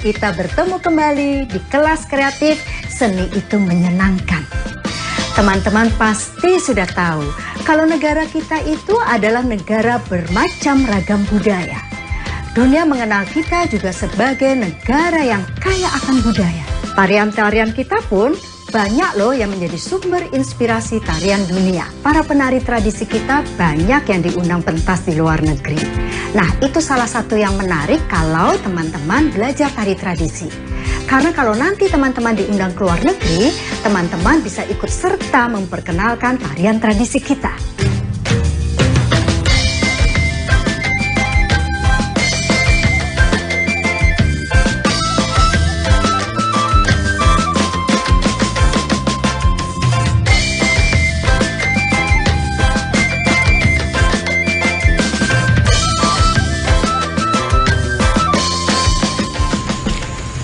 kita bertemu kembali di kelas kreatif Seni Itu Menyenangkan. Teman-teman pasti sudah tahu kalau negara kita itu adalah negara bermacam ragam budaya. Dunia mengenal kita juga sebagai negara yang kaya akan budaya. Tarian-tarian kita pun banyak loh yang menjadi sumber inspirasi tarian dunia. Para penari tradisi kita banyak yang diundang pentas di luar negeri. Nah, itu salah satu yang menarik kalau teman-teman belajar tari tradisi. Karena kalau nanti teman-teman diundang ke luar negeri, teman-teman bisa ikut serta memperkenalkan tarian tradisi kita.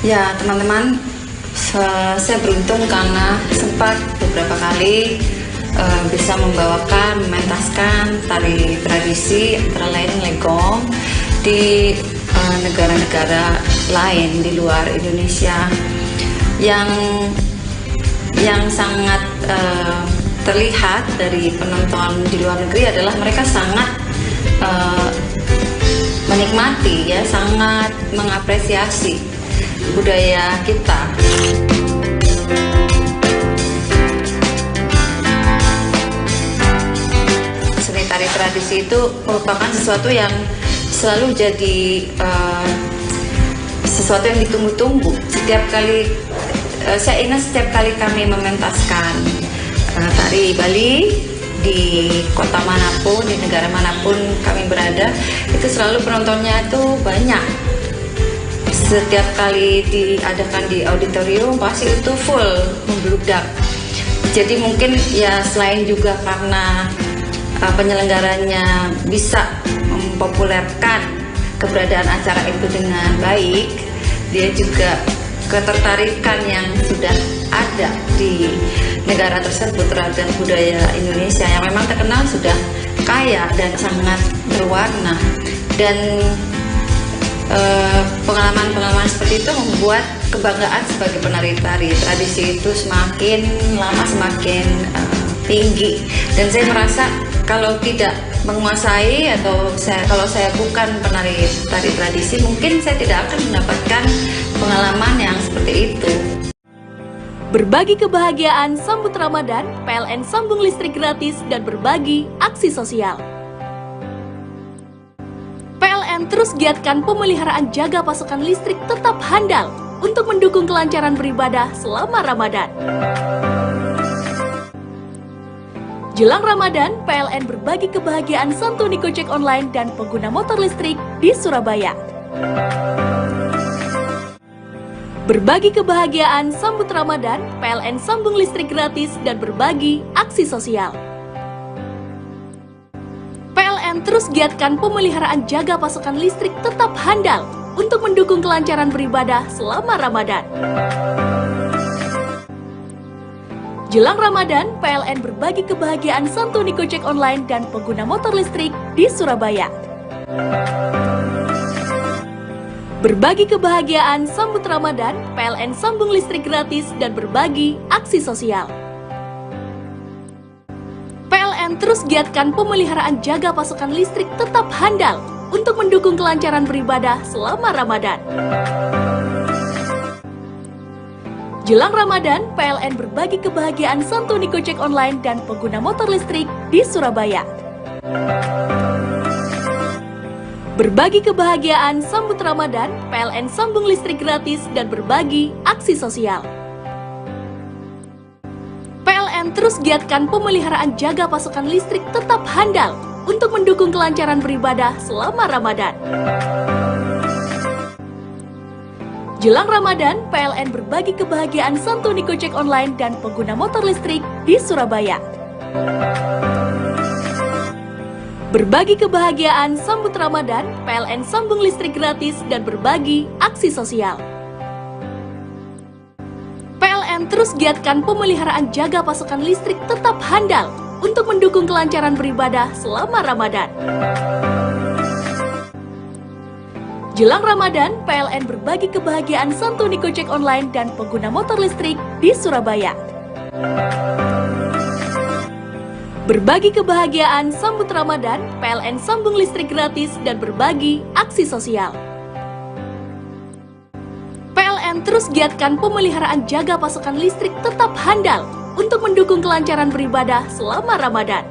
Ya teman-teman, saya beruntung karena sempat beberapa kali bisa membawakan, mementaskan tari tradisi antara lain legong di negara-negara lain di luar Indonesia. Yang sangat terlihat dari penonton di luar negeri adalah mereka sangat menikmati, ya, sangat mengapresiasi budaya kita. Seni tari tradisi itu merupakan sesuatu yang selalu jadi sesuatu yang ditunggu-tunggu. Setiap kali saya ingat setiap kali kami mementaskan tari Bali di kota manapun, di negara manapun kami berada, itu selalu penontonnya itu banyak. Setiap kali diadakan di auditorium pasti itu full, membludak. Jadi mungkin ya selain juga karena penyelenggaranya bisa mempopulerkan keberadaan acara itu dengan baik, dia juga ketertarikan yang sudah ada di negara tersebut terhadap budaya Indonesia yang memang terkenal sudah kaya dan sangat berwarna. Dan pengalaman-pengalaman seperti itu membuat kebanggaan sebagai penari tari tradisi itu semakin lama semakin tinggi. Dan saya merasa kalau tidak menguasai atau kalau saya bukan penari tari tradisi, mungkin saya tidak akan mendapatkan pengalaman yang seperti itu. Berbagi kebahagiaan sambut Ramadan, PLN sambung listrik gratis dan berbagi aksi sosial. PLN terus giatkan pemeliharaan jaga pasokan listrik tetap handal untuk mendukung kelancaran beribadah selama Ramadan. Jelang Ramadan, PLN berbagi kebahagiaan santuni Gojek online dan pengguna motor listrik di Surabaya. Berbagi kebahagiaan sambut Ramadan, PLN sambung listrik gratis dan berbagi aksi sosial. PLN terus giatkan pemeliharaan jaga pasokan listrik tetap handal untuk mendukung kelancaran beribadah selama Ramadan. Jelang Ramadan, PLN berbagi kebahagiaan santuni Gojek online dan pengguna motor listrik di Surabaya. Berbagi kebahagiaan sambut Ramadan, PLN sambung listrik gratis dan berbagi aksi sosial. PLN terus giatkan pemeliharaan jaga pasokan listrik tetap handal untuk mendukung kelancaran beribadah selama Ramadan. Jelang Ramadan, PLN berbagi kebahagiaan santuni Gojek online dan pengguna motor listrik di Surabaya. Berbagi kebahagiaan sambut Ramadan, PLN sambung listrik gratis dan berbagi aksi sosial. PLN terus giatkan pemeliharaan jaga pasokan listrik tetap handal untuk mendukung kelancaran beribadah selama Ramadan. Jelang Ramadan, PLN berbagi kebahagiaan santuni Gojek online dan pengguna motor listrik di Surabaya. Berbagi kebahagiaan sambut Ramadan, PLN sambung listrik gratis dan berbagi aksi sosial. PLN terus giatkan pemeliharaan jaga pasokan listrik tetap handal untuk mendukung kelancaran beribadah selama Ramadan. Jelang Ramadan, PLN berbagi kebahagiaan santuni Gojek online dan pengguna motor listrik di Surabaya. Berbagi kebahagiaan sambut Ramadan, PLN sambung listrik gratis dan berbagi aksi sosial. PLN terus giatkan pemeliharaan jaga pasokan listrik tetap handal untuk mendukung kelancaran beribadah selama Ramadan.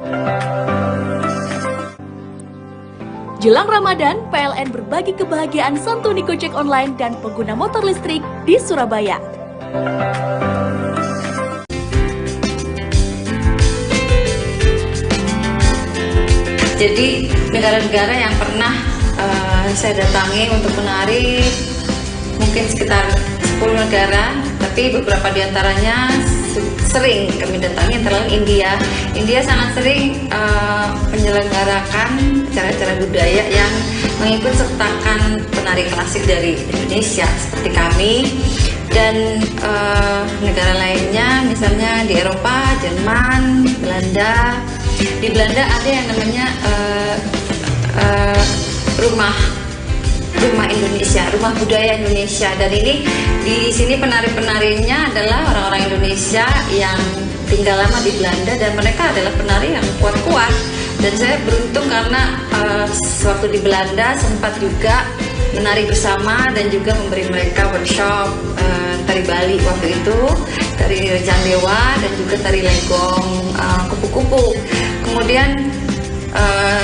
Jelang Ramadan, PLN berbagi kebahagiaan santuni Gojek online dan pengguna motor listrik di Surabaya. Jadi negara-negara yang pernah saya datangi untuk menari mungkin sekitar 10 negara, tapi beberapa diantaranya sering kami datangi, antara lain India. India sangat sering menyelenggarakan acara-acara budaya yang mengikut sertakan penari klasik dari Indonesia seperti kami, dan negara lainnya misalnya di Eropa, Jerman, Belanda. Di Belanda ada yang namanya rumah Indonesia, rumah budaya Indonesia, dan ini di sini penari-penarinya adalah orang-orang Indonesia yang tinggal lama di Belanda, dan mereka adalah penari yang kuat-kuat. Dan saya beruntung karena waktu di Belanda sempat juga menari bersama dan juga memberi mereka workshop tari Bali waktu itu, tari Rejang Dewa dan juga tari Legong kupu-kupu. Kemudian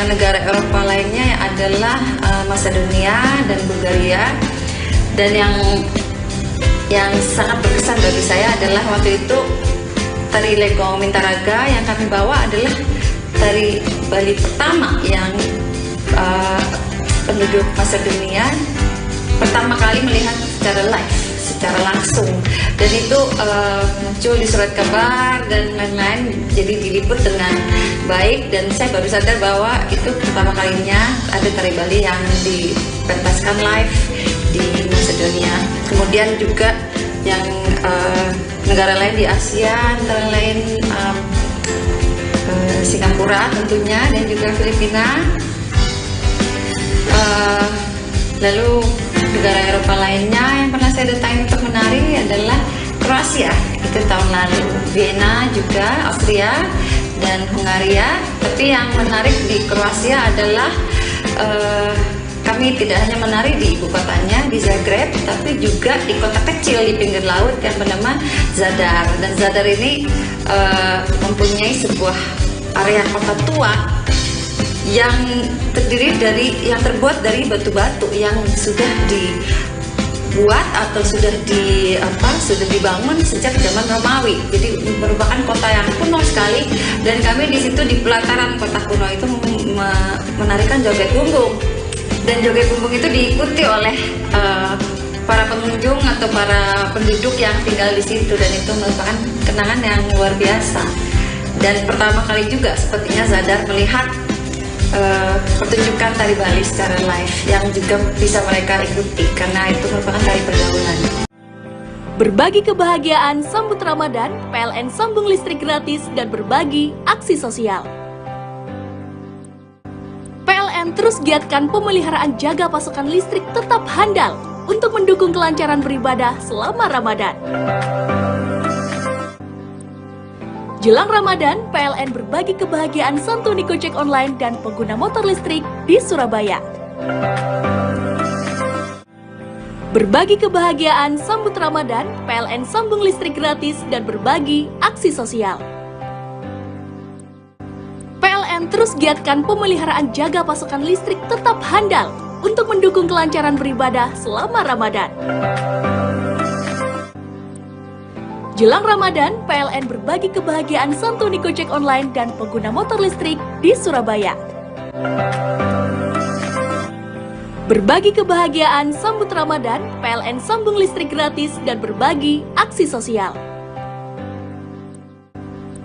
negara Eropa lainnya adalah Macedonia dan Bulgaria, dan yang sangat berkesan bagi saya adalah waktu itu tari Legong Mintaraga yang kami bawa adalah tari Bali pertama yang penduduk Macedonia pertama kali melihat secara live, secara langsung, dan itu muncul di surat kabar dan lain-lain, jadi diliput dengan baik, dan saya baru sadar bahwa itu pertama kalinya ada tari Bali yang dipentaskan live di Macedonia. Kemudian juga yang negara lain di Asia, antara lain Singapura tentunya, dan juga Filipina. Lalu negara Eropa lainnya yang pernah saya datangi untuk menari adalah Kroasia, itu tahun lalu, Vienna juga, Austria dan Hungaria. Tapi yang menarik di Kroasia adalah kami tidak hanya menari di ibu kotanya, di Zagreb, tapi juga di kota kecil di pinggir laut yang bernama Zadar. Dan Zadar ini mempunyai sebuah area kota tua yang terbuat dari batu-batu yang sudah dibuat atau sudah dibangun sejak zaman Romawi. Jadi merupakan kota yang kuno sekali, dan kami di situ di pelataran kota kuno itu menarikan joget bumbung, dan joget bumbung itu diikuti oleh para pengunjung atau para penduduk yang tinggal di situ, dan itu merupakan kenangan yang luar biasa. Dan pertama kali juga sepertinya Zadar melihat pertunjukan tari Bali secara live yang juga bisa mereka ikuti karena itu merupakan tari pergaulan. Berbagi kebahagiaan sambut Ramadan, PLN sambung listrik gratis dan berbagi aksi sosial. PLN terus giatkan pemeliharaan jaga pasokan listrik tetap handal untuk mendukung kelancaran beribadah selama Ramadan. Jelang Ramadan, PLN berbagi kebahagiaan santuni Gojek online dan pengguna motor listrik di Surabaya. Berbagi kebahagiaan sambut Ramadan, PLN sambung listrik gratis dan berbagi aksi sosial. PLN terus giatkan pemeliharaan jaga pasokan listrik tetap handal untuk mendukung kelancaran beribadah selama Ramadan. Jelang Ramadan, PLN berbagi kebahagiaan santuni Gojek online dan pengguna motor listrik di Surabaya. Berbagi kebahagiaan sambut Ramadan, PLN sambung listrik gratis dan berbagi aksi sosial.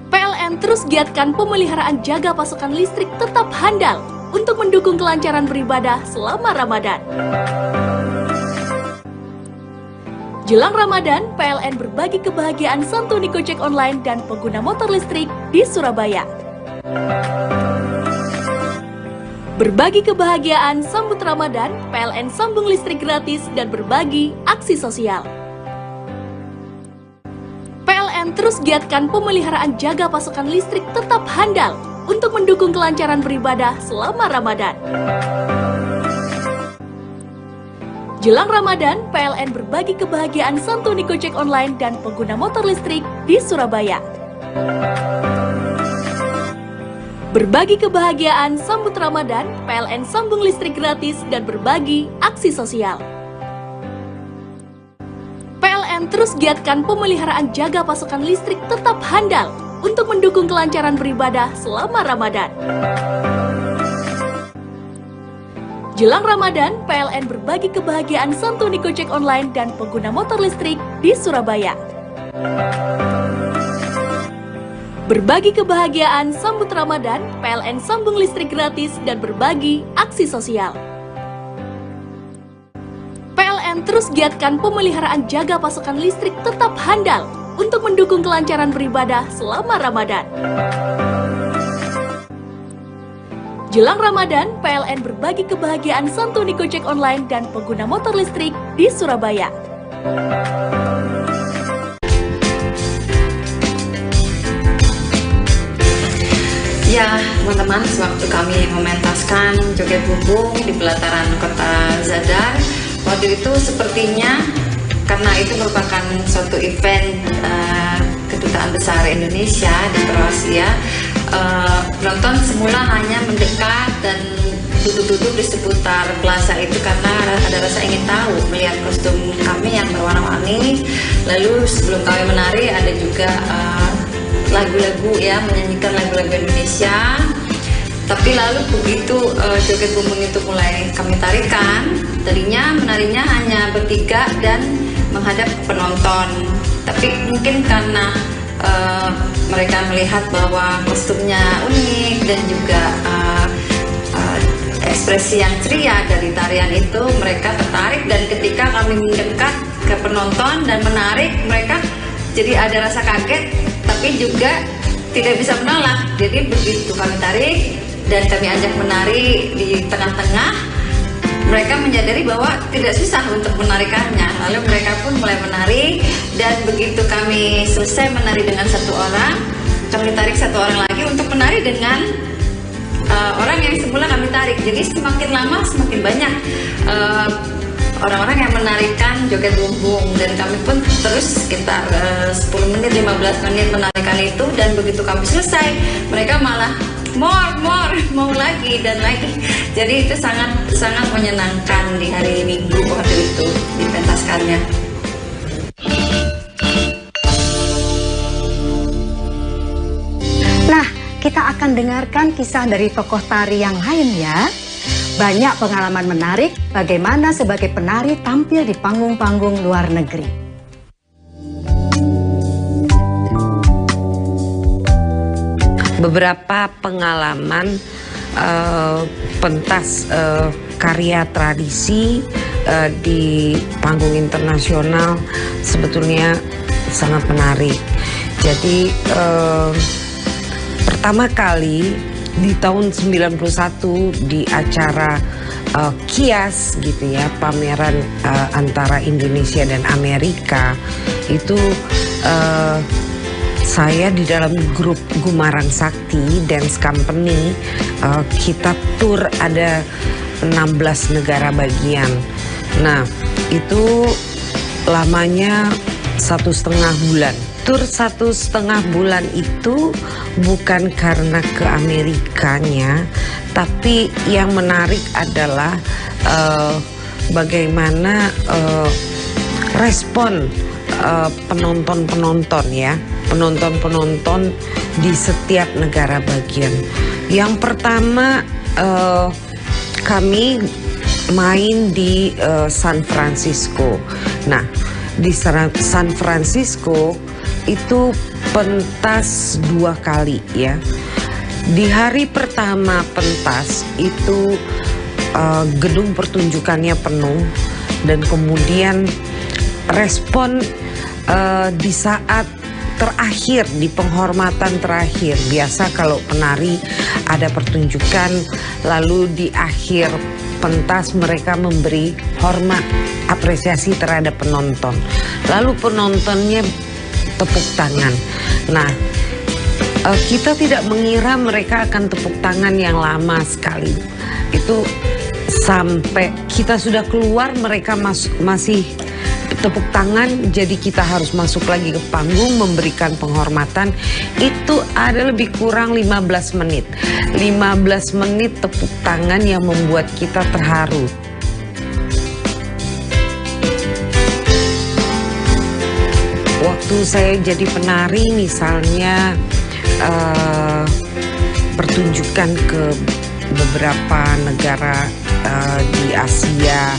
PLN terus giatkan pemeliharaan jaga pasokan listrik tetap handal untuk mendukung kelancaran beribadah selama Ramadan. Jelang Ramadan, PLN berbagi kebahagiaan santuni Gojek online dan pengguna motor listrik di Surabaya. Berbagi kebahagiaan sambut Ramadan, PLN sambung listrik gratis dan berbagi aksi sosial. PLN terus giatkan pemeliharaan jaga pasokan listrik tetap handal untuk mendukung kelancaran beribadah selama Ramadan. Jelang Ramadan, PLN berbagi kebahagiaan santuni Gojek online dan pengguna motor listrik di Surabaya. Berbagi kebahagiaan sambut Ramadan, PLN sambung listrik gratis dan berbagi aksi sosial. PLN terus giatkan pemeliharaan jaga pasokan listrik tetap handal untuk mendukung kelancaran beribadah selama Ramadan. Jelang Ramadan, PLN berbagi kebahagiaan santuni Gojek online dan pengguna motor listrik di Surabaya. Berbagi kebahagiaan sambut Ramadan, PLN sambung listrik gratis dan berbagi aksi sosial. PLN terus giatkan pemeliharaan jaga pasokan listrik tetap handal untuk mendukung kelancaran beribadah selama Ramadan. Jelang Ramadan, PLN berbagi kebahagiaan santuni Gojek online dan pengguna motor listrik di Surabaya. Ya, teman-teman, sewaktu kami mementaskan joget bumbung di pelataran kota Zadar, waktu itu sepertinya karena itu merupakan suatu event Kedutaan Besar Indonesia di Kroasia, penonton semula hanya mendekat dan duduk-duduk di seputar plaza itu karena ada rasa ingin tahu melihat kostum kami yang berwarna-warni. Lalu sebelum kami menari ada juga lagu-lagu ya, menyanyikan lagu-lagu Indonesia. Tapi lalu begitu joget bumbung itu mulai kami tarikan, tadinya menarinya hanya bertiga dan menghadap penonton. Tapi mungkin karena mereka melihat bahwa kostumnya unik dan juga ekspresi yang ceria dari tarian itu, mereka tertarik, dan ketika kami mendekat ke penonton dan menarik, mereka jadi ada rasa kaget tapi juga tidak bisa menolak. Jadi begitu kami tarik dan kami ajak menari di tengah-tengah, mereka menyadari bahwa tidak susah untuk menarikannya. Lalu mereka pun mulai menari, dan begitu kami selesai menari dengan satu orang, kami tarik satu orang lagi untuk menari dengan orang yang semula kami tarik. Jadi semakin lama semakin banyak orang-orang yang menarikan joget bumbung, dan kami pun terus sekitar 10 menit, 15 menit menarikan itu, dan begitu kami selesai mereka malah more mau lagi dan lagi. Jadi itu sangat menyenangkan di hari Minggu waktu itu dipentaskannya. Nah, kita akan dengarkan kisah dari tokoh tari yang lain ya. Banyak pengalaman menarik bagaimana sebagai penari tampil di panggung-panggung luar negeri. Beberapa pengalaman pentas karya tradisi di panggung internasional sebetulnya sangat menarik. Jadi pertama kali di tahun 91 di acara KIAS gitu ya, pameran antara Indonesia dan Amerika, itu saya di dalam grup Gumarang Sakti Dance Company, kita tur ada 16 negara bagian. Nah, itu lamanya 1,5 bulan. Tur 1,5 bulan itu bukan karena ke Amerikanya, tapi yang menarik adalah bagaimana respon penonton-penonton ya, penonton-penonton di setiap negara bagian. Yang pertama kami main di San Francisco. Nah, di San Francisco itu pentas 2 kali ya. Di hari pertama pentas itu gedung pertunjukannya penuh, dan kemudian respon di saat terakhir, di penghormatan terakhir. Biasa kalau penari ada pertunjukan, lalu di akhir pentas mereka memberi hormat, apresiasi terhadap penonton. Lalu penontonnya tepuk tangan. Nah, kita tidak mengira mereka akan tepuk tangan yang lama sekali. Itu sampai kita sudah keluar mereka masih tepuk tangan, jadi kita harus masuk lagi ke panggung memberikan penghormatan. Itu ada lebih kurang 15 menit. 15 menit tepuk tangan yang membuat kita terharu. Waktu saya jadi penari misalnya pertunjukan ke beberapa negara di Asia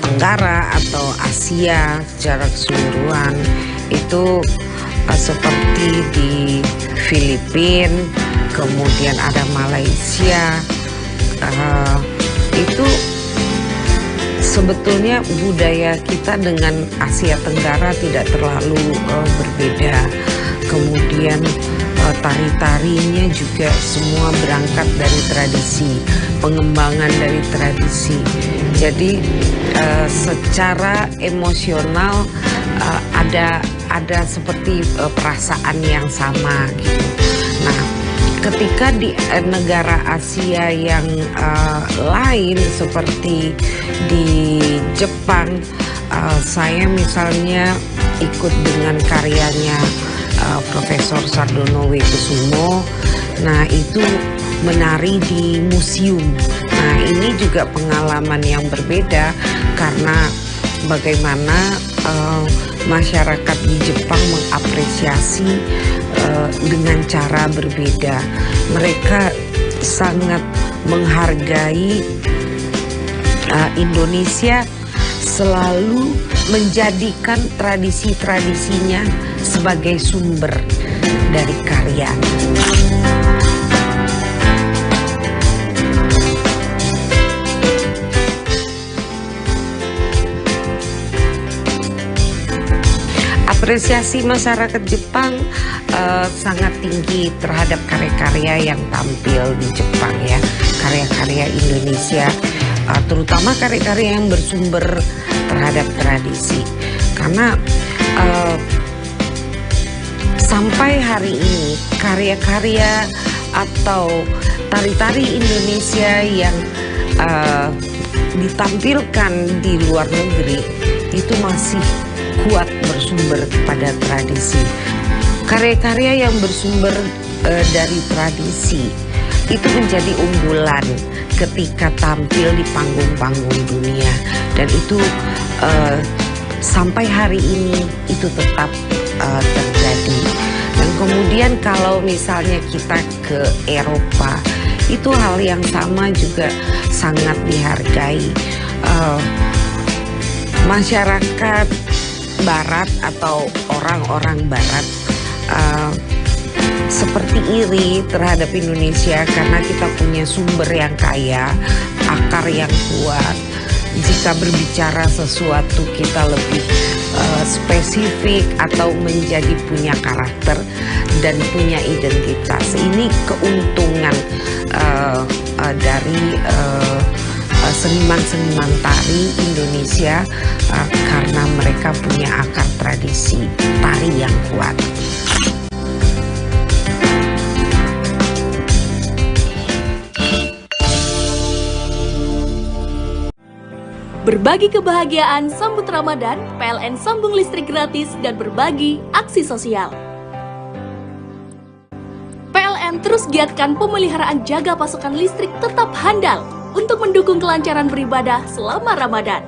Tenggara atau Asia secara keseluruhan, itu seperti di Filipina, kemudian ada Malaysia, itu sebetulnya budaya kita dengan Asia Tenggara tidak terlalu berbeda. Kemudian tari-tarinya juga semua berangkat dari tradisi, pengembangan dari tradisi. Jadi secara emosional ada seperti perasaan yang sama gitu. Nah, ketika di negara Asia yang lain seperti di Jepang, saya misalnya ikut dengan karyanya Profesor Sardono-Kusumo. Nah, itu menari di museum. Nah, ini juga pengalaman yang berbeda karena bagaimana masyarakat di Jepang mengapresiasi dengan cara berbeda. Mereka sangat menghargai Indonesia, selalu menjadikan tradisi-tradisinya sebagai sumber dari karya. Apresiasi masyarakat Jepang sangat tinggi terhadap karya-karya yang tampil di Jepang ya, karya-karya Indonesia, terutama karya-karya yang bersumber terhadap tradisi. Karena sampai hari ini karya-karya atau tari-tari Indonesia yang ditampilkan di luar negeri itu masih kuat bersumber pada tradisi. Karya-karya yang bersumber dari tradisi itu menjadi unggulan ketika tampil di panggung-panggung dunia, dan itu sampai hari ini itu tetap terjadi. Dan kemudian kalau misalnya kita ke Eropa, itu hal yang sama juga sangat dihargai. Masyarakat Barat atau orang-orang Barat seperti iri terhadap Indonesia karena kita punya sumber yang kaya, akar yang kuat. Jika berbicara sesuatu kita lebih spesifik atau menjadi punya karakter dan punya identitas. Ini keuntungan dari seniman-seniman tari Indonesia karena mereka punya akar tradisi tari yang kuat. Berbagi kebahagiaan sambut Ramadan, PLN sambung listrik gratis dan berbagi aksi sosial. PLN terus giatkan pemeliharaan jaga pasokan listrik tetap handal untuk mendukung kelancaran beribadah selama Ramadan.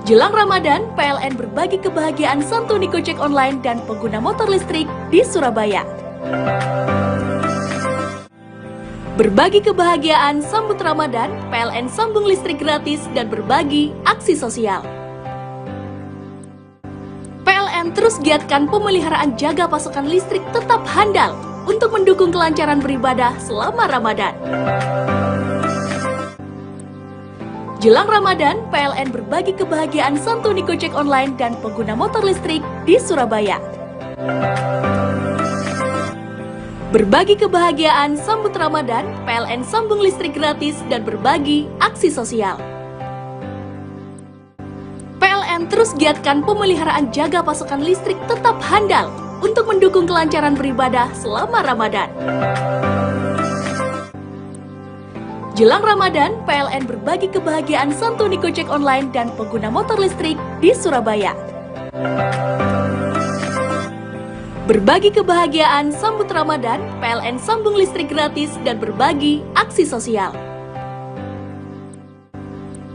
Jelang Ramadan, PLN berbagi kebahagiaan santuni Gojek online dan pengguna motor listrik di Surabaya. Berbagi kebahagiaan sambut Ramadan, PLN sambung listrik gratis dan berbagi aksi sosial. PLN terus giatkan pemeliharaan jaga pasokan listrik tetap handal untuk mendukung kelancaran beribadah selama Ramadan. Jelang Ramadan, PLN berbagi kebahagiaan santuni Gojek online dan pengguna motor listrik di Surabaya. Berbagi kebahagiaan sambut Ramadan, PLN sambung listrik gratis dan berbagi aksi sosial. PLN terus giatkan pemeliharaan jaga pasokan listrik tetap handal untuk mendukung kelancaran beribadah selama Ramadan. Jelang Ramadan, PLN berbagi kebahagiaan santuni Gojek online dan pengguna motor listrik di Surabaya. Berbagi kebahagiaan sambut Ramadan, PLN sambung listrik gratis dan berbagi aksi sosial.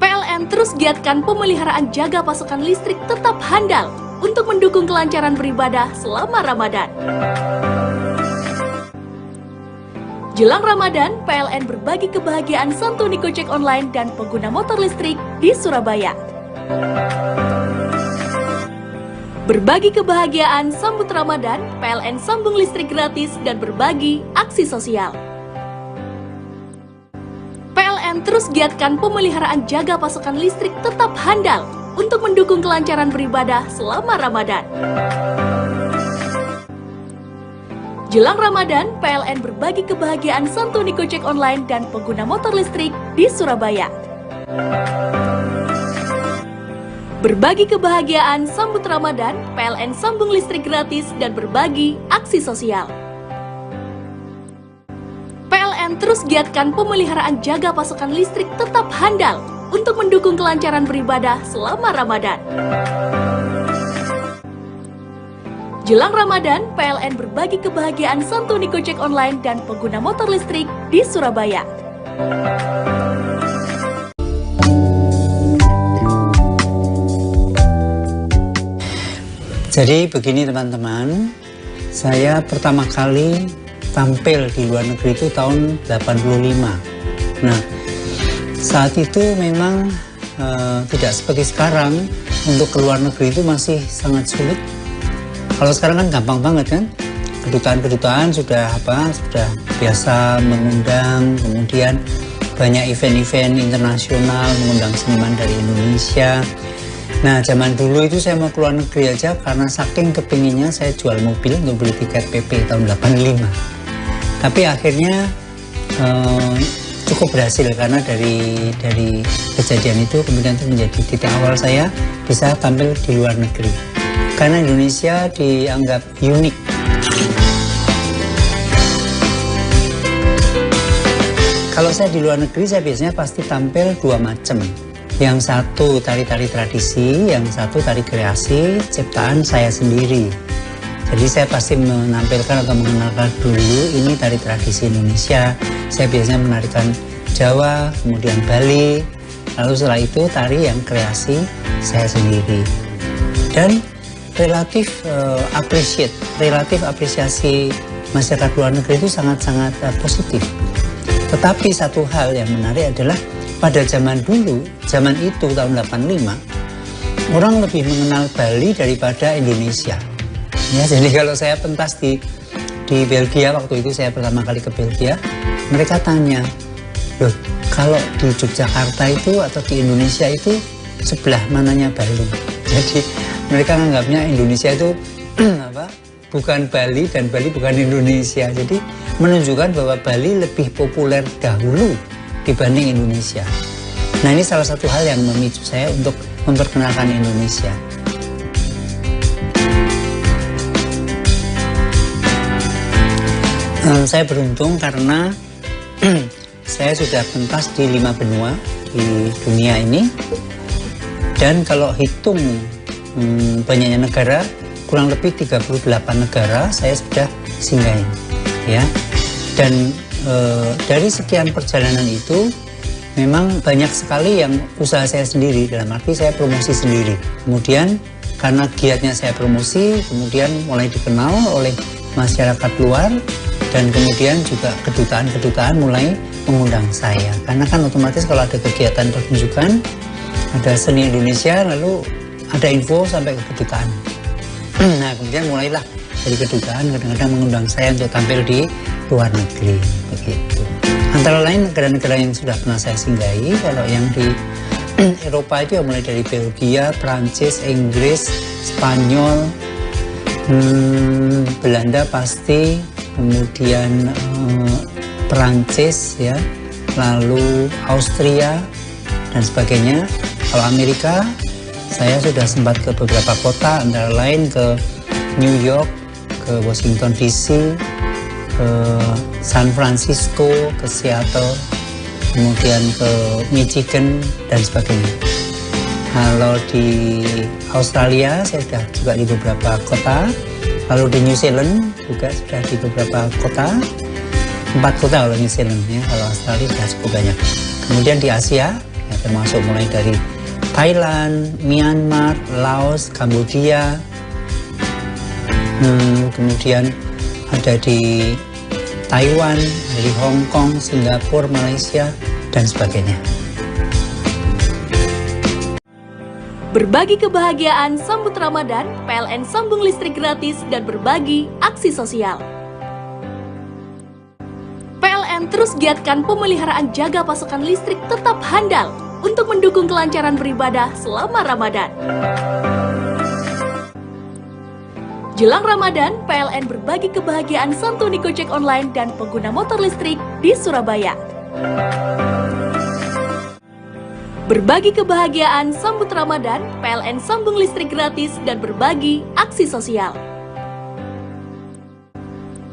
PLN terus giatkan pemeliharaan jaga pasokan listrik tetap handal untuk mendukung kelancaran beribadah selama Ramadan. Jelang Ramadan, PLN berbagi kebahagiaan santuni Gojek online dan pengguna motor listrik di Surabaya. Berbagi kebahagiaan sambut Ramadan, PLN sambung listrik gratis dan berbagi aksi sosial. PLN terus giatkan pemeliharaan jaga pasokan listrik tetap handal untuk mendukung kelancaran beribadah selama Ramadan. Jelang Ramadan, PLN berbagi kebahagiaan santuni Gojek online dan pengguna motor listrik di Surabaya. Berbagi kebahagiaan sambut Ramadan, PLN sambung listrik gratis dan berbagi aksi sosial. PLN terus giatkan pemeliharaan jaga pasokan listrik tetap handal untuk mendukung kelancaran beribadah selama Ramadan. Jelang Ramadan, PLN berbagi kebahagiaan santuni Gojek online dan pengguna motor listrik di Surabaya. Jadi begini teman-teman, saya pertama kali tampil di luar negeri itu tahun 85. Nah, saat itu memang tidak seperti sekarang, untuk ke luar negeri itu masih sangat sulit. Kalau sekarang kan gampang banget kan, kedutaan-kedutaan sudah biasa mengundang, kemudian banyak event-event internasional mengundang seniman dari Indonesia. Nah, zaman dulu itu saya mau keluar negeri aja karena saking kepinginnya saya jual mobil untuk beli tiket PP tahun 85. Tapi akhirnya cukup berhasil karena dari kejadian itu kemudian itu menjadi titik awal saya bisa tampil di luar negeri. Karena Indonesia dianggap unik. Kalau saya di luar negeri, saya biasanya pasti tampil dua macam. Yang satu tari-tari tradisi, yang satu tari kreasi, ciptaan saya sendiri. Jadi saya pasti menampilkan atau mengenalkan dulu ini tari tradisi Indonesia. Saya biasanya menarikan Jawa, kemudian Bali, lalu setelah itu tari yang kreasi saya sendiri. Dan relatif apresiasi masyarakat luar negeri itu sangat-sangat positif. Tetapi satu hal yang menarik adalah pada zaman itu tahun 85, orang lebih mengenal Bali daripada Indonesia. Ya, jadi kalau saya pentas di Belgia, waktu itu saya pertama kali ke Belgia, mereka tanya, loh kalau di Yogyakarta itu atau di Indonesia itu sebelah mananya Bali? Jadi mereka menganggapnya Indonesia itu bukan Bali dan Bali bukan Indonesia. Jadi menunjukkan bahwa Bali lebih populer dahulu dibanding Indonesia. Nah, ini salah satu hal yang memicu saya untuk memperkenalkan Indonesia. Saya beruntung karena saya sudah pentas di 5 benua di dunia ini. Dan kalau hitung banyaknya negara, kurang lebih 38 negara saya sudah singgahin, ya. Dan dari sekian perjalanan itu memang banyak sekali yang usaha saya sendiri, dalam arti saya promosi sendiri. Kemudian karena giatnya saya promosi, kemudian mulai dikenal oleh masyarakat luar, dan kemudian juga kedutaan-kedutaan mulai mengundang saya. Karena kan otomatis kalau ada kegiatan pertunjukan, ada seni Indonesia, lalu ada info sampai ke kedutaan. Nah, kemudian mulailah dari kedutaan kadang-kadang mengundang saya untuk tampil di luar negeri, begitu. Antara lain negara-negara yang sudah pernah saya singgahi, kalau yang di Eropa itu ya mulai dari Belgia, Prancis, Inggris, Spanyol, Belanda pasti, kemudian Prancis ya, lalu Austria dan sebagainya. Kalau Amerika, saya sudah sempat ke beberapa kota, antara lain ke New York, ke Washington DC, ke San Francisco, ke Seattle, kemudian ke Michigan dan sebagainya. Kalau di Australia saya sudah juga di beberapa kota, lalu di New Zealand juga sudah di beberapa kota, 4 kota kalau New Zealand ya, kalau Australia sudah cukup banyak. Kemudian di Asia ya, termasuk mulai dari Thailand, Myanmar, Laos, Kamboja, kemudian ada di Taiwan, dari Hong Kong, Singapura, Malaysia dan sebagainya. Berbagi kebahagiaan sambut Ramadan, PLN sambung listrik gratis dan berbagi aksi sosial. PLN terus giatkan pemeliharaan jaga pasokan listrik tetap handal untuk mendukung kelancaran beribadah selama Ramadan. Jelang Ramadan, PLN berbagi kebahagiaan santuni Gojek online dan pengguna motor listrik di Surabaya. Berbagi kebahagiaan sambut Ramadan, PLN sambung listrik gratis dan berbagi aksi sosial.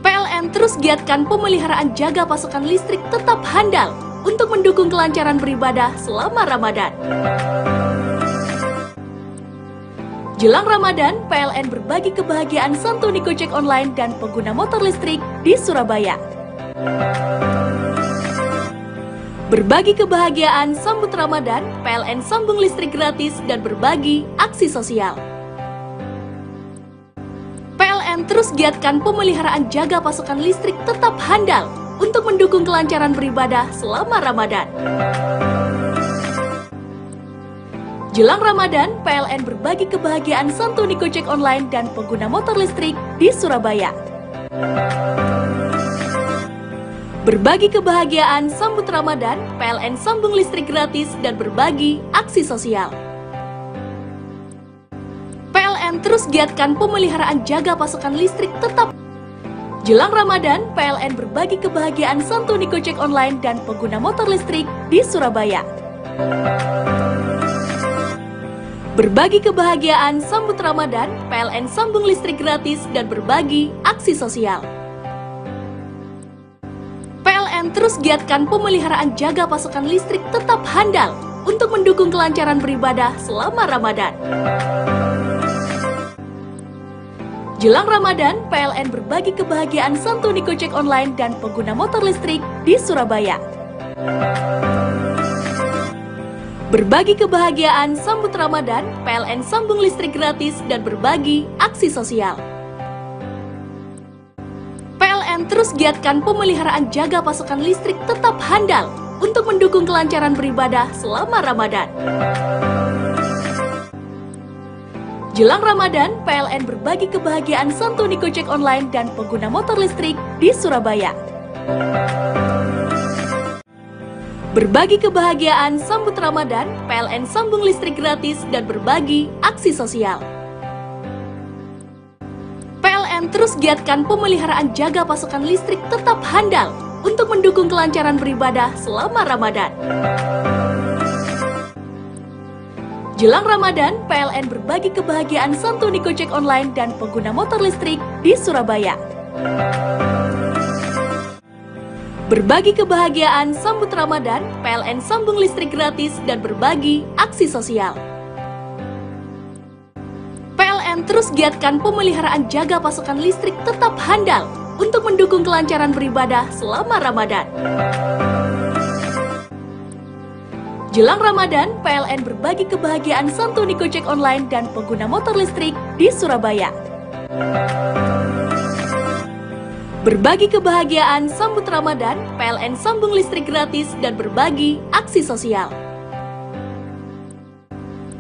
PLN terus giatkan pemeliharaan jaga pasokan listrik tetap handal untuk mendukung kelancaran beribadah selama Ramadan. Jelang Ramadan, PLN berbagi kebahagiaan santuni Gojek online dan pengguna motor listrik di Surabaya. Berbagi kebahagiaan sambut Ramadan, PLN sambung listrik gratis dan berbagi aksi sosial. PLN terus giatkan pemeliharaan jaga pasokan listrik tetap handal untuk mendukung kelancaran beribadah selama Ramadan. Jelang Ramadan, PLN berbagi kebahagiaan santuni Gojek online dan pengguna motor listrik di Surabaya. Berbagi kebahagiaan sambut Ramadan, PLN sambung listrik gratis dan berbagi aksi sosial. PLN terus giatkan pemeliharaan jaga pasokan listrik tetap. Jelang Ramadan, PLN berbagi kebahagiaan santuni Gojek online dan pengguna motor listrik di Surabaya. Berbagi kebahagiaan sambut Ramadan, PLN sambung listrik gratis dan berbagi aksi sosial. PLN terus giatkan pemeliharaan jaga pasokan listrik tetap handal untuk mendukung kelancaran beribadah selama Ramadan. Jelang Ramadan, PLN berbagi kebahagiaan santuni Gojek online dan pengguna motor listrik di Surabaya. Berbagi kebahagiaan sambut Ramadan, PLN sambung listrik gratis dan berbagi aksi sosial. PLN terus giatkan pemeliharaan jaga pasokan listrik tetap handal untuk mendukung kelancaran beribadah selama Ramadan. Jelang Ramadan, PLN berbagi kebahagiaan santuni Gojek online dan pengguna motor listrik di Surabaya. Berbagi kebahagiaan sambut Ramadan, PLN sambung listrik gratis dan berbagi aksi sosial. PLN terus giatkan pemeliharaan jaga pasokan listrik tetap handal untuk mendukung kelancaran beribadah selama Ramadan. Jelang Ramadan, PLN berbagi kebahagiaan santuni Gojek online dan pengguna motor listrik di Surabaya. Berbagi kebahagiaan sambut Ramadan, PLN sambung listrik gratis dan berbagi aksi sosial. PLN terus giatkan pemeliharaan jaga pasokan listrik tetap handal untuk mendukung kelancaran beribadah selama Ramadan. Jelang Ramadan, PLN berbagi kebahagiaan santuni Gojek online dan pengguna motor listrik di Surabaya. Berbagi kebahagiaan sambut Ramadan, PLN sambung listrik gratis dan berbagi aksi sosial.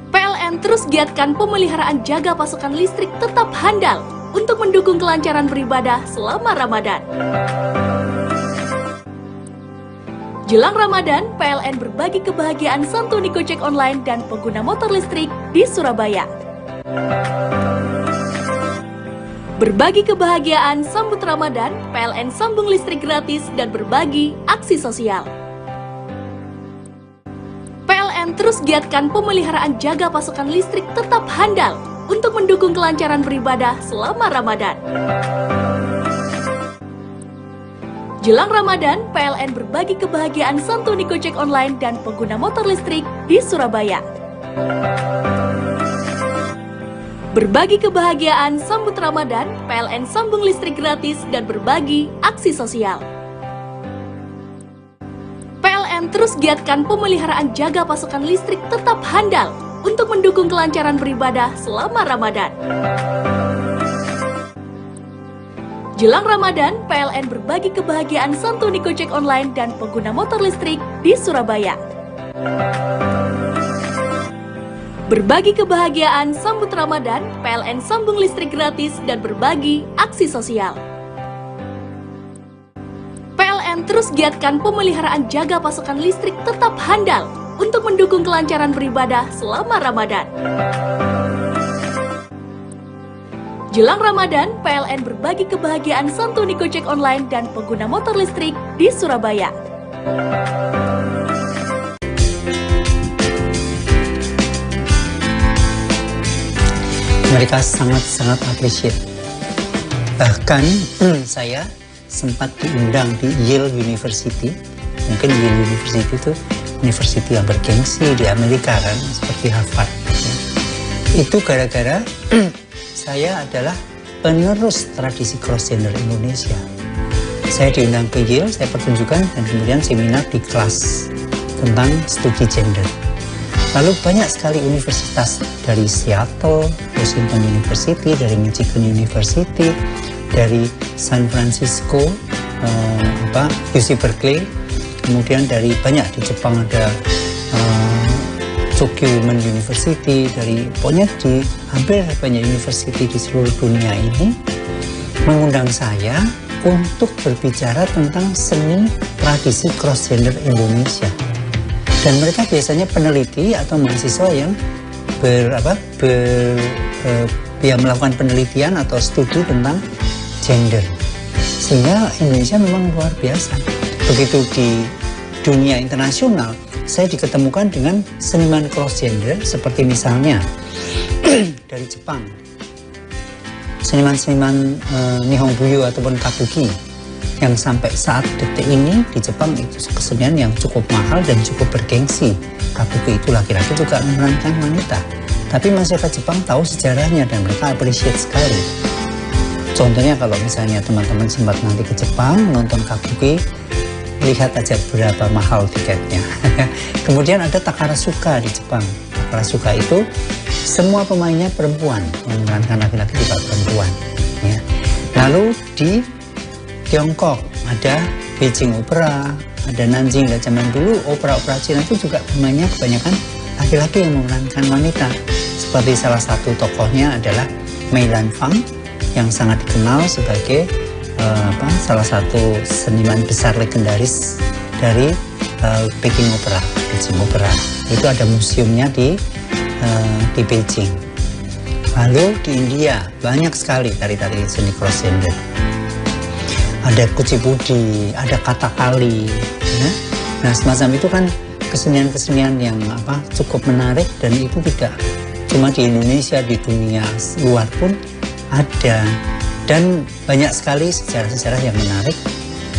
PLN terus giatkan pemeliharaan jaga pasokan listrik tetap handal untuk mendukung kelancaran beribadah selama Ramadan. Jelang Ramadan, PLN berbagi kebahagiaan santuni Gojek Online dan pengguna motor listrik di Surabaya. Berbagi kebahagiaan sambut Ramadan, PLN sambung listrik gratis dan berbagi aksi sosial. PLN terus giatkan pemeliharaan jaga pasokan listrik tetap handal untuk mendukung kelancaran beribadah selama Ramadan. Jelang Ramadan, PLN berbagi kebahagiaan santuni Gojek Online dan pengguna motor listrik di Surabaya. Berbagi kebahagiaan sambut Ramadan, PLN sambung listrik gratis dan berbagi aksi sosial. PLN terus giatkan pemeliharaan jaga pasokan listrik tetap handal untuk mendukung kelancaran beribadah selama Ramadan. Jelang Ramadan, PLN berbagi kebahagiaan santuni Gojek Online dan pengguna motor listrik di Surabaya. Berbagi kebahagiaan sambut Ramadan, PLN sambung listrik gratis dan berbagi aksi sosial. PLN terus giatkan pemeliharaan jaga pasokan listrik tetap handal untuk mendukung kelancaran beribadah selama Ramadan. Jelang Ramadan, PLN berbagi kebahagiaan santuni Gojek Online dan pengguna motor listrik di Surabaya. Mereka sangat-sangat appreciate. Bahkan saya sempat diundang di Yale University. Mungkin Yale University itu university yang bergengsi di Amerika kan, seperti Harvard. Ya. Itu gara-gara saya adalah penerus tradisi cross-gender Indonesia. Saya diundang ke Yale, saya pertunjukkan dan kemudian seminar di kelas tentang studi gender. Lalu banyak sekali universitas dari Seattle, Washington University, dari Michigan University, dari San Francisco, UC Berkeley, kemudian dari banyak di Jepang ada Tokyo Women University, dari pokoknya di hampir banyak university di seluruh dunia ini mengundang saya untuk berbicara tentang seni tradisi cross-gender Indonesia. Dan mereka biasanya peneliti atau mahasiswa yang yang melakukan penelitian atau studi tentang gender. Sehingga Indonesia memang luar biasa. Begitu di dunia internasional, saya diketemukan dengan seniman cross-gender seperti misalnya dari Jepang, seniman-seniman Nihonbuyo ataupun Kabuki yang sampai saat detik ini di Jepang itu kesenian yang cukup mahal dan cukup bergengsi. Kabuki itu laki-laki juga memerankan wanita, tapi masyarakat Jepang tahu sejarahnya dan mereka appreciate sekali. Contohnya kalau misalnya teman-teman sempat nanti ke Jepang nonton Kabuki, lihat aja berapa mahal tiketnya. Kemudian ada Takarasuka di Jepang. Takarasuka itu semua pemainnya perempuan, yang memerankan laki-laki juga perempuan. Ya. Lalu di Tiongkok ada Beijing Opera, ada Nanjing. Dan zaman dulu opera-opera Cina itu juga pemainnya kebanyakan laki-laki yang memerankan wanita. Seperti salah satu tokohnya adalah Mei Lan Fang yang sangat dikenal sebagai salah satu seniman besar legendaris dari Beijing Opera. Itu ada museumnya di Beijing. Lalu di India banyak sekali tari-tari seni cross-gender. Ada kucipudi, ada katakali. Ya. Nah semacam itu kan kesenian-kesenian yang cukup menarik dan itu tidak cuma di Indonesia, di dunia luar pun ada. Dan banyak sekali sejarah-sejarah yang menarik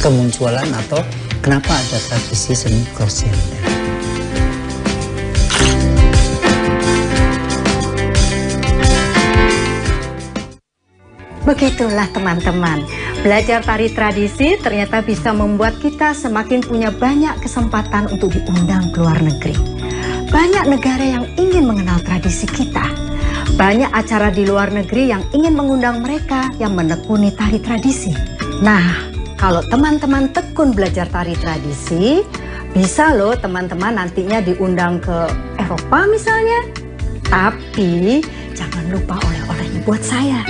kemunculan atau kenapa ada tradisi seni cross-gender. Begitulah teman-teman, belajar tari tradisi ternyata bisa membuat kita semakin punya banyak kesempatan untuk diundang ke luar negeri. Banyak negara yang ingin mengenal tradisi kita. Banyak acara di luar negeri yang ingin mengundang mereka yang menekuni tari tradisi. Nah, kalau teman-teman tekun belajar tari tradisi, bisa loh teman-teman nantinya diundang ke Eropa misalnya. Tapi jangan lupa oleh-olehnya buat saya.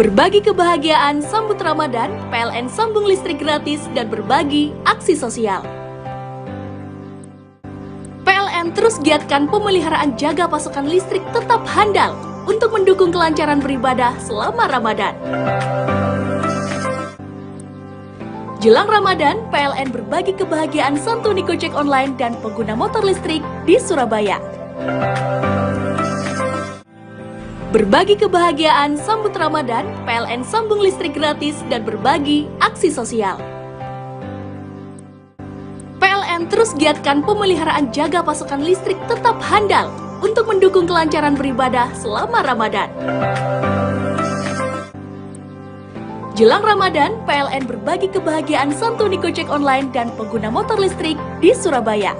Berbagi kebahagiaan sambut Ramadan, PLN sambung listrik gratis dan berbagi aksi sosial. PLN terus giatkan pemeliharaan jaga pasokan listrik tetap handal untuk mendukung kelancaran beribadah selama Ramadan. Jelang Ramadan, PLN berbagi kebahagiaan santuni Gojek online dan pengguna motor listrik di Surabaya. Berbagi kebahagiaan sambut Ramadan, PLN sambung listrik gratis dan berbagi aksi sosial. PLN terus giatkan pemeliharaan jaga pasokan listrik tetap handal untuk mendukung kelancaran beribadah selama Ramadan. Jelang Ramadan, PLN berbagi kebahagiaan santuni Gojek online dan pengguna motor listrik di Surabaya.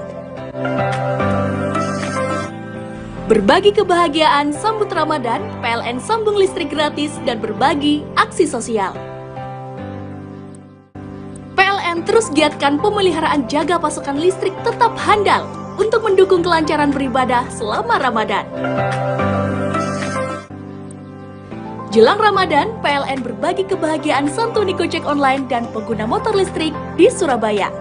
Berbagi kebahagiaan sambut Ramadan, PLN sambung listrik gratis dan berbagi aksi sosial. PLN terus giatkan pemeliharaan jaga pasokan listrik tetap handal untuk mendukung kelancaran beribadah selama Ramadan. Jelang Ramadan, PLN berbagi kebahagiaan santuni Gojek online dan pengguna motor listrik di Surabaya.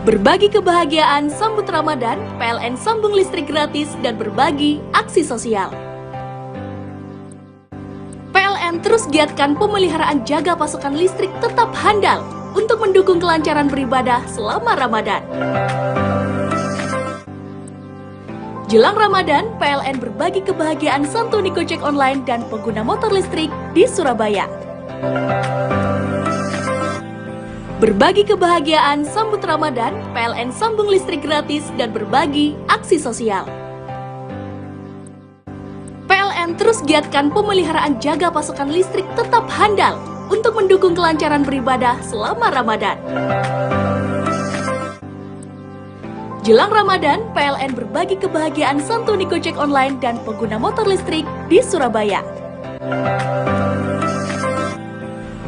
Berbagi kebahagiaan sambut Ramadan, PLN sambung listrik gratis dan berbagi aksi sosial. PLN terus giatkan pemeliharaan jaga pasokan listrik tetap handal untuk mendukung kelancaran beribadah selama Ramadan. Jelang Ramadan, PLN berbagi kebahagiaan santuni Gojek online dan pengguna motor listrik di Surabaya. Berbagi kebahagiaan sambut Ramadan, PLN sambung listrik gratis dan berbagi aksi sosial. PLN terus giatkan pemeliharaan jaga pasokan listrik tetap handal untuk mendukung kelancaran beribadah selama Ramadan. Jelang Ramadan, PLN berbagi kebahagiaan santuni Gojek online dan pengguna motor listrik di Surabaya.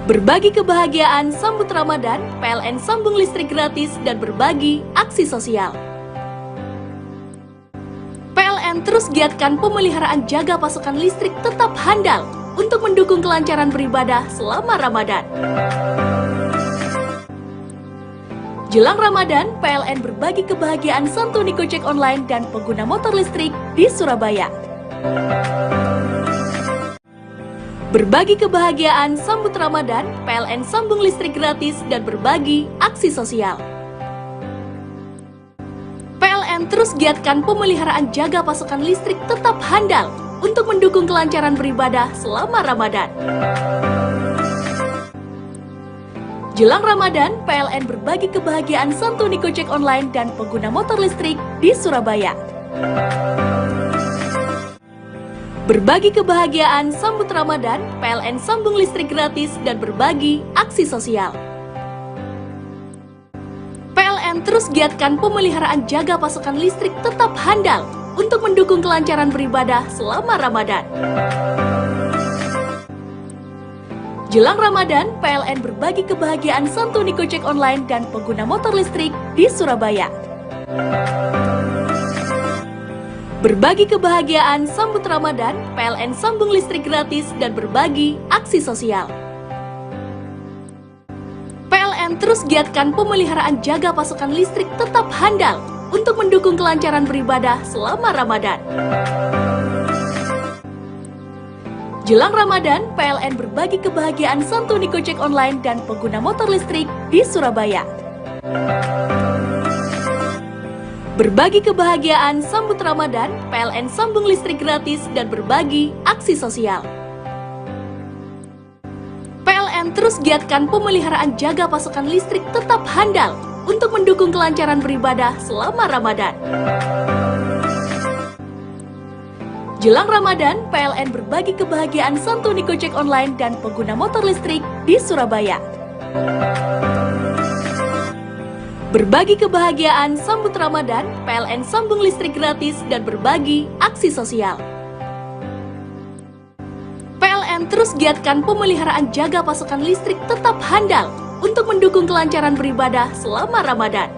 Berbagi kebahagiaan sambut Ramadan, PLN sambung listrik gratis dan berbagi aksi sosial. PLN terus giatkan pemeliharaan jaga pasokan listrik tetap handal untuk mendukung kelancaran beribadah selama Ramadan. Jelang Ramadan, PLN berbagi kebahagiaan santuni Gojek online dan pengguna motor listrik di Surabaya. Berbagi kebahagiaan sambut Ramadan, PLN sambung listrik gratis dan berbagi aksi sosial. PLN terus giatkan pemeliharaan jaga pasokan listrik tetap handal untuk mendukung kelancaran beribadah selama Ramadan. Jelang Ramadan, PLN berbagi kebahagiaan santuni Gojek online dan pengguna motor listrik di Surabaya. Berbagi kebahagiaan sambut Ramadan, PLN sambung listrik gratis dan berbagi aksi sosial. PLN terus giatkan pemeliharaan jaga pasokan listrik tetap handal untuk mendukung kelancaran beribadah selama Ramadan. Jelang Ramadan, PLN berbagi kebahagiaan santuni Gojek online dan pengguna motor listrik di Surabaya. Berbagi kebahagiaan sambut Ramadan, PLN sambung listrik gratis dan berbagi aksi sosial. PLN terus giatkan pemeliharaan jaga pasokan listrik tetap handal untuk mendukung kelancaran beribadah selama Ramadan. Jelang Ramadan, PLN berbagi kebahagiaan santuni Gojek online dan pengguna motor listrik di Surabaya. Berbagi kebahagiaan sambut Ramadan, PLN sambung listrik gratis dan berbagi aksi sosial. PLN terus giatkan pemeliharaan jaga pasokan listrik tetap handal untuk mendukung kelancaran beribadah selama Ramadan. Jelang Ramadan, PLN berbagi kebahagiaan santuni Gojek online dan pengguna motor listrik di Surabaya. Berbagi kebahagiaan sambut Ramadan, PLN sambung listrik gratis dan berbagi aksi sosial. PLN terus giatkan pemeliharaan jaga pasokan listrik tetap handal untuk mendukung kelancaran beribadah selama Ramadan.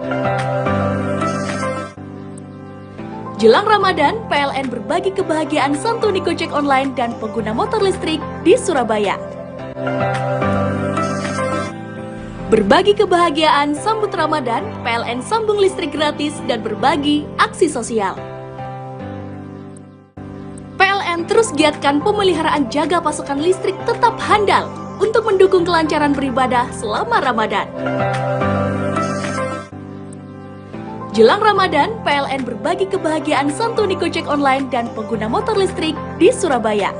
Jelang Ramadan, PLN berbagi kebahagiaan santuni Gojek online dan pengguna motor listrik di Surabaya. Berbagi kebahagiaan sambut Ramadan, PLN sambung listrik gratis dan berbagi aksi sosial. PLN terus giatkan pemeliharaan jaga pasokan listrik tetap handal untuk mendukung kelancaran beribadah selama Ramadan. Jelang Ramadan, PLN berbagi kebahagiaan santuni Gojek online dan pengguna motor listrik di Surabaya.